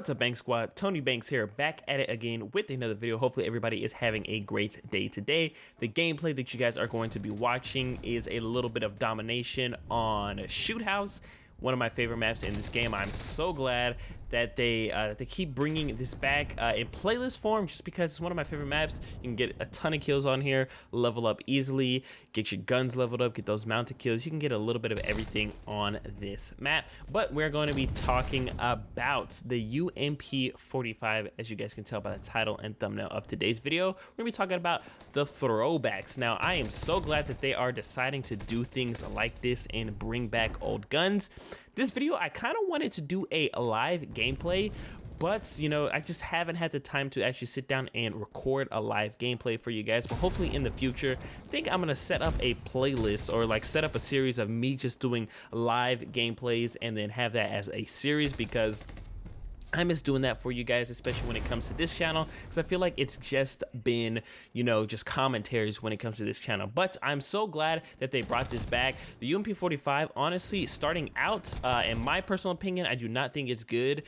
What's up, Bankz Squad? ToniiBankz here, back at it again with another video. Hopefully everybody is having a great day today. The gameplay that you guys are going to be watching is a little bit of domination on Shoot House, one of my favorite maps in this game. I'm so glad that they keep bringing this back in playlist form, just because it's one of my favorite maps. You can get a ton of kills on here, level up easily, get your guns leveled up, get those mounted kills. You can get a little bit of everything on this map. But we're going to be talking about the UMP 45, as you guys can tell by the title and thumbnail of today's video. We're going to be talking about the throwbacks. Now, I am so glad that they are deciding to do things like this and bring back old guns. This video, I kind of wanted to do a live gameplay, but you know, I just haven't had the time to actually sit down and record a live gameplay for you guys. But hopefully in the future, I think I'm gonna set up a playlist, or like set up a series of me just doing live gameplays and then have that as a series, because I miss doing that for you guys, especially when it comes to this channel, because I feel like it's just been, you know, just commentaries when it comes to this channel. But I'm so glad that they brought this back. The UMP 45, honestly, starting out, in my personal opinion, I do not think it's good.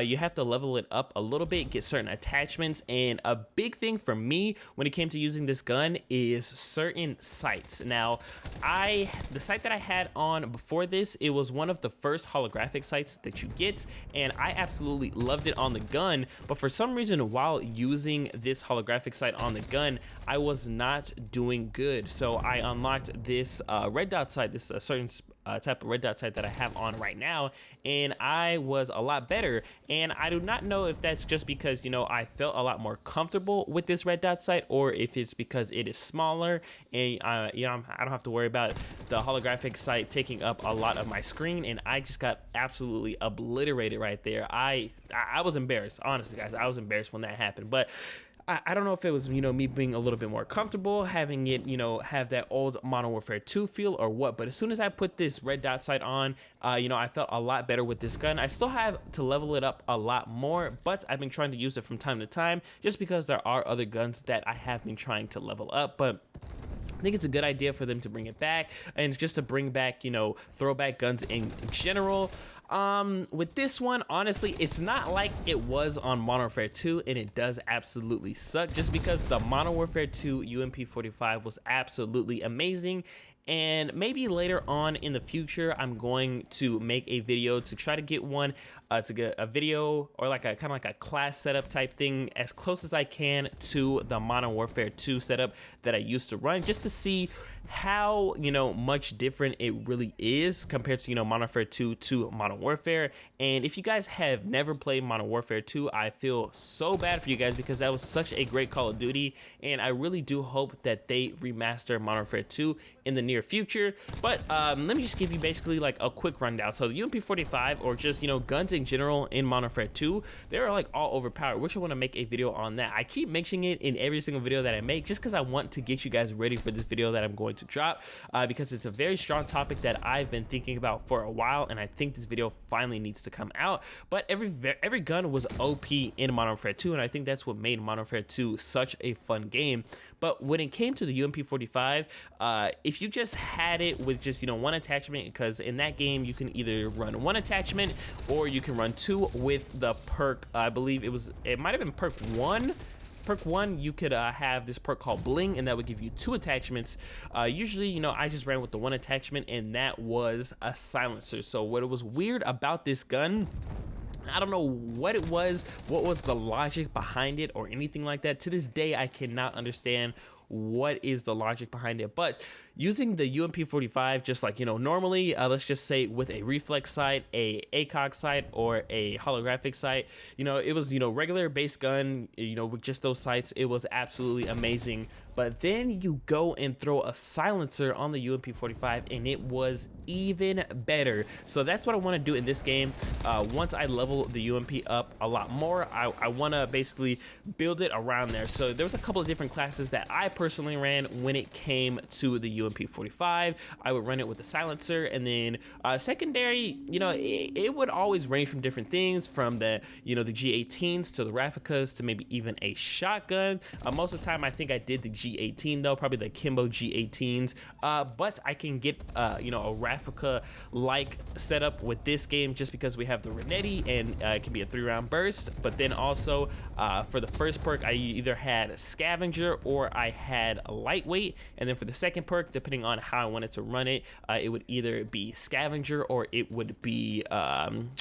You have to level it up a little bit, get certain attachments, and a big thing for me when it came to using this gun is certain sights. Now, the sight that I had on before this, it was one of the first holographic sights that you get, and I absolutely loved it on the gun. But for some reason, while using this holographic sight on the gun, I was not doing good. So I unlocked this red dot sight, this certain type of red dot sight that I have on right now, and I was a lot better. And I do not know if that's just because, you know, I felt a lot more comfortable with this red dot sight, or if it's because it is smaller and you know, I don't have to worry about the holographic sight taking up a lot of my screen. And I just got absolutely obliterated right there. I was embarrassed, honestly, guys. I was embarrassed when that happened. But I don't know if it was, you know, me being a little bit more comfortable, having it, you know, have that old Modern Warfare 2 feel, or what. But as soon as I put this red dot sight on, you know, I felt a lot better with this gun. I still have to level it up a lot more, but I've been trying to use it from time to time, just because there are other guns that I have been trying to level up. But I think it's a good idea for them to bring it back, and just to bring back, you know, throwback guns in general. With this one, honestly, it's not like it was on Modern Warfare 2, and it does absolutely suck, just because the Modern Warfare 2 UMP 45 was absolutely amazing. And maybe later on in the future, I'm going to make a video to try to get one, to get a video or like a kind of like a class setup type thing, as close as I can to the Modern Warfare 2 setup that I used to run, just to see how, you know, much different it really is compared to, you know, Modern Warfare 2 to Modern Warfare. And if you guys have never played Modern Warfare 2, I feel so bad for you guys, because that was such a great Call of Duty, and I really do hope that they remaster Modern Warfare 2 in the near future. But let me just give you basically like a quick rundown. So the UMP 45, or just, you know, guns in general in Modern Warfare 2, they're like all overpowered, which I want to make a video on that. I keep mentioning it in every single video that I make, just because I want to get you guys ready for this video that I'm going to drop, because it's a very strong topic that I've been thinking about for a while, and I think this video finally needs to come out. But every gun was OP in Modern Warfare 2, and I think that's what made Modern Warfare 2 such a fun game. But when it came to the UMP 45, if you just had it with just, you know, one attachment, because in that game you can either run one attachment or you can run two with the perk, I believe it might have been perk 1. Perk 1, you could have this perk called Bling, and that would give you two attachments. Usually, you know, I just ran with the one attachment, and that was a silencer. So what was weird about this gun, I don't know what it was, what was the logic behind it or anything like that. To this day, I cannot understand what is the logic behind it. But using the UMP 45, just like, you know, normally, let's just say with a reflex sight, a ACOG sight, or a holographic sight, you know, it was, you know, regular base gun, you know, with just those sights, it was absolutely amazing. But then you go and throw a silencer on the UMP 45, and it was even better. So that's what I want to do in this game. Once I level the UMP up a lot more, I want to basically build it around there. So there was a couple of different classes that I personally ran when it came to the UMP 45. I would run it with the silencer, and then secondary, you know, it would always range from different things, from the, you know, the G18s to the Raficas to maybe even a shotgun. Most of the time, I think I did the G18 though, probably the Kimbo G18s, but I can get you know, a Raffica like setup with this game just because we have the Renetti and it can be a 3-round burst. But then also for the first perk I either had Scavenger or I had a Lightweight, and then for the second perk, depending on how I wanted to run it, it would either be Scavenger or it would be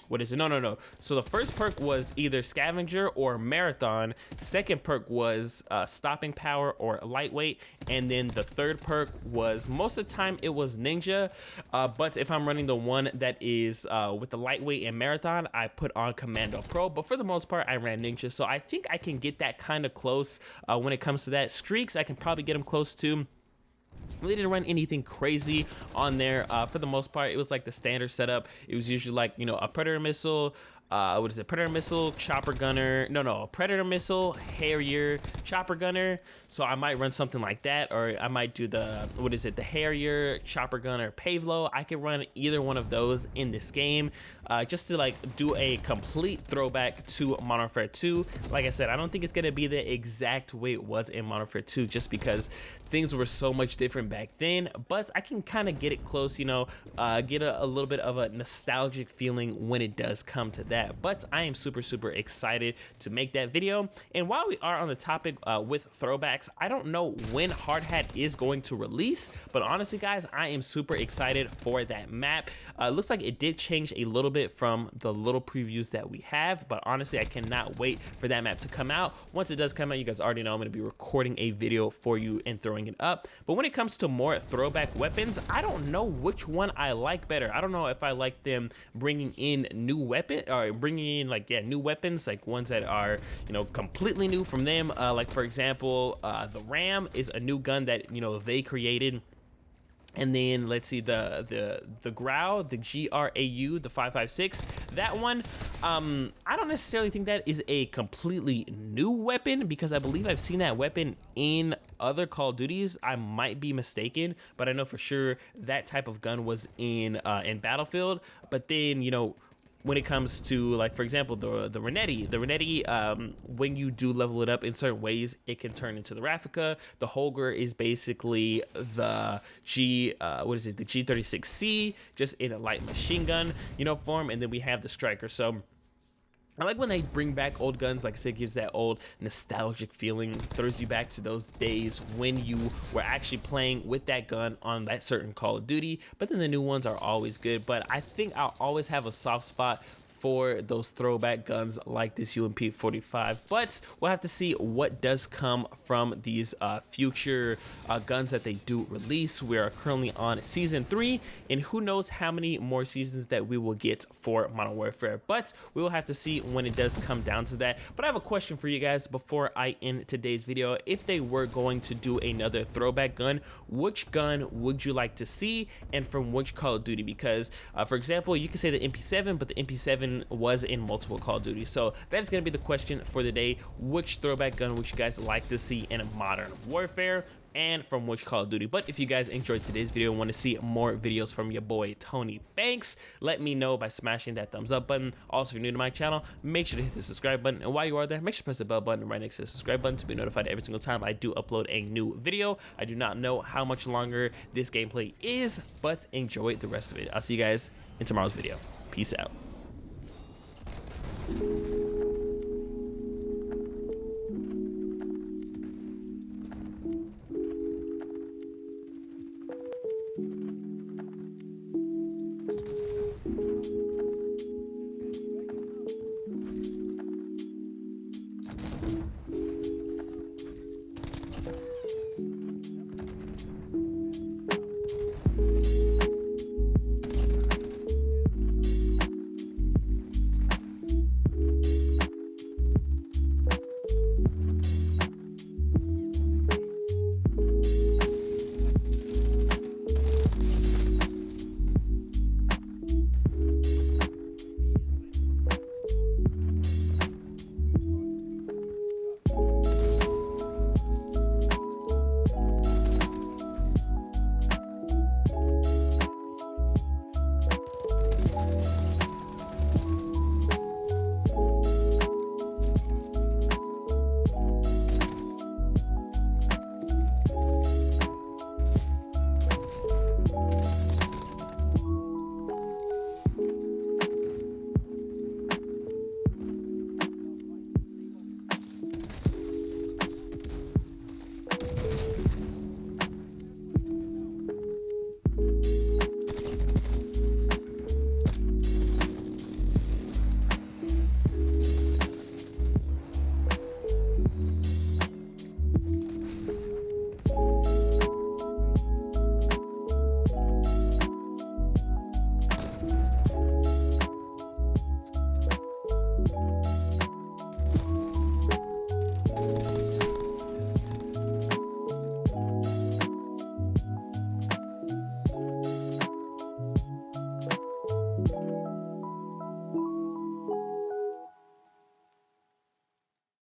what is it? No. So the first perk was either Scavenger or Marathon. Second perk was Stopping Power or Lightweight, and then the third perk was, most of the time it was Ninja, but if I'm running the one that is with the Lightweight and Marathon, I put on Commando Pro, but for the most part I ran Ninja. So I think I can get that kind of close when it comes to that. Streaks, I can probably get them close to. Really didn't run anything crazy on there. For the most part, it was like the standard setup. It was usually like, you know, a Predator Missile, what is it? Predator Missile, Chopper Gunner. No, Predator Missile, Harrier, Chopper Gunner. So I might run something like that, or I might do the, what is it? The Harrier, Chopper Gunner, Pavelo. I can run either one of those in this game, just to like do a complete throwback to Modern Warfare 2. Like I said, I don't think it's gonna be the exact way it was in Modern Warfare 2, just because things were so much different back then, but I can kind of get it close, you know, get a little bit of a nostalgic feeling when it does come to that. But I am super excited to make that video. And while we are on the topic with throwbacks, I don't know when Hard Hat is going to release, but honestly guys, I am super excited for that map. Looks like it did change a little bit from the little previews that we have, but honestly I cannot wait for that map to come out. Once it does come out, you guys already know I'm going to be recording a video for you and throwing it up. But when it comes to more throwback weapons, I don't know which one I like better. I don't know if I like them bringing in new weapon, or bringing in like, yeah, new weapons, like ones that are, you know, completely new from them. Like for example, the Ram is a new gun that, you know, they created. And then let's see, the Grau, the GRAU, the 5.56, that one, I don't necessarily think that is a completely new weapon, because I believe I've seen that weapon in other Call of Duties. I might be mistaken, but I know for sure that type of gun was in Battlefield. But then, you know, when it comes to, like, for example, the Renetti, when you do level it up in certain ways, it can turn into the Raffica. The Holger is basically the the G36C, just in a light machine gun, you know, form. And then we have the Striker. So I like when they bring back old guns. Like I said, it gives that old nostalgic feeling, throws you back to those days when you were actually playing with that gun on that certain Call of Duty. But then the new ones are always good. But I think I'll always have a soft spot for those throwback guns like this UMP 45, but we'll have to see what does come from these future guns that they do release. We are currently on season 3, and who knows how many more seasons that we will get for Modern Warfare, but we will have to see when it does come down to that. But I have a question for you guys before I end today's video. If they were going to do another throwback gun, which gun would you like to see, and from which Call of Duty? Because for example, you can say the MP7, but the MP7 was in multiple Call of Duty. So that is going to be the question for the day. Which throwback gun would you guys like to see in Modern Warfare, and from which Call of Duty? But if you guys enjoyed today's video and want to see more videos from your boy ToniiBankz, let me know by smashing that thumbs up button. Also, if you're new to my channel, make sure to hit the subscribe button, and while you are there, make sure to press the bell button right next to the subscribe button to be notified every single time I do upload a new video. I do not know how much longer this gameplay is, but enjoy the rest of it. I'll see you guys in tomorrow's video. Peace out.